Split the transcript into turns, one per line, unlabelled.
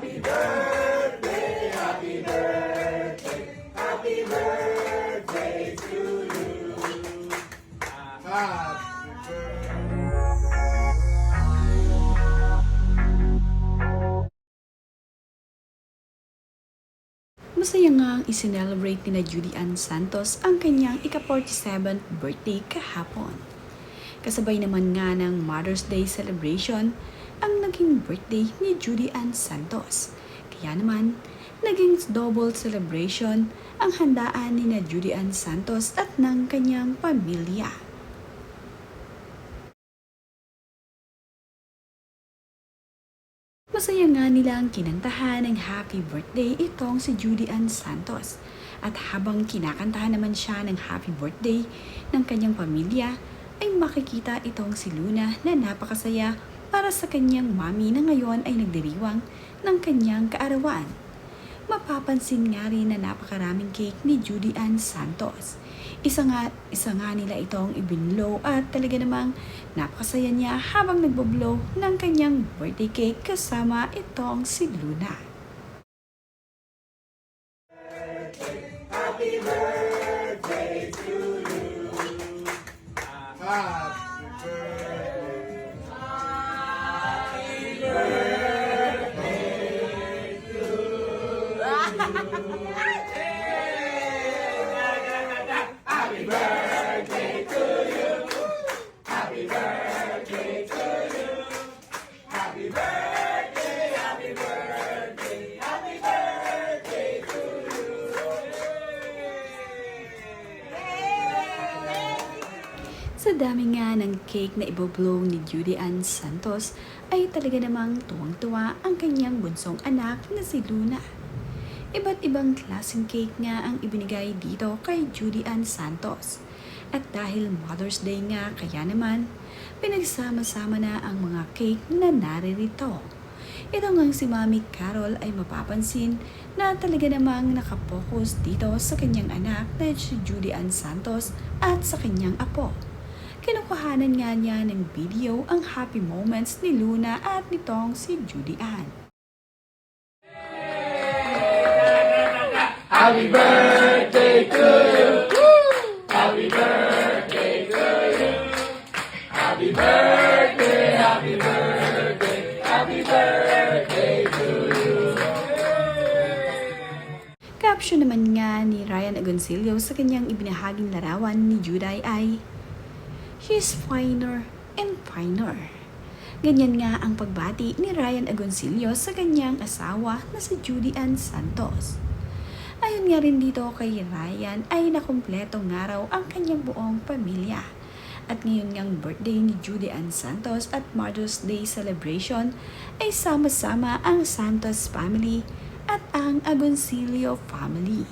Masaya ngang isinelebrate ni na Judy Ann Santos ang kanyang ika-47th birthday kahapon. Kasabay naman nga ng Mother's Day celebration ang naging birthday ni Judy Ann Santos. Kaya naman, naging double celebration ang handaan ni na Judy Ann Santos at ng kanyang pamilya. Masaya nga nilang kinantahan ng happy birthday itong si Judy Ann Santos. At habang kinakantahan naman siya ng happy birthday ng kanyang pamilya, ay makikita itong si Luna na napakasaya para sa kanyang mami na ngayon ay nagdiriwang ng kanyang kaarawan. Mapapansin nga rin na napakaraming cake ni Judy Ann Santos. Isa nga nila itong ibinlow at talaga namang napakasaya niya habang nagboblow ng kanyang birthday cake kasama itong si Luna.
Happy birthday to you. Happy birthday. Happy birthday to you. Happy birthday to you. Happy birthday to you. Happy birthday, happy birthday, happy birthday to you.
Sa dami nga ng cake na iboblow ni Judy Ann Santos ay talaga namang tuwang-tuwa ang kanyang bunsong anak na si Luna. Iba't ibang klaseng cake nga ang ibinigay dito kay Judy Ann Santos. At dahil Mother's Day nga kaya naman, pinagsama-sama na ang mga cake na naririto. Ito ngang si Mami Carol ay mapapansin na talaga namang nakapokus dito sa kanyang anak na si Judy Ann Santos at sa kanyang apo. Kinukuhanan nga niya ng video ang happy moments ni Luna at nitong si Judy Ann.
Happy birthday to you. Happy birthday to you. Happy birthday, happy birthday, happy birthday to you.
Caption naman nga ni Ryan Agoncillo sa kanyang ibinahaging larawan ni Juday ay, "She's finer and finer." Ganyan nga ang pagbati ni Ryan Agoncillo sa kanyang asawa na si Judy Ann Santos. Ayon nga rin dito kay Ryan ay nakumpletong nga raw ang kanyang buong pamilya. At ngayon ngang birthday ni Judy Ann Santos at Mother's Day celebration ay sama-sama ang Santos family at ang Agoncillo family.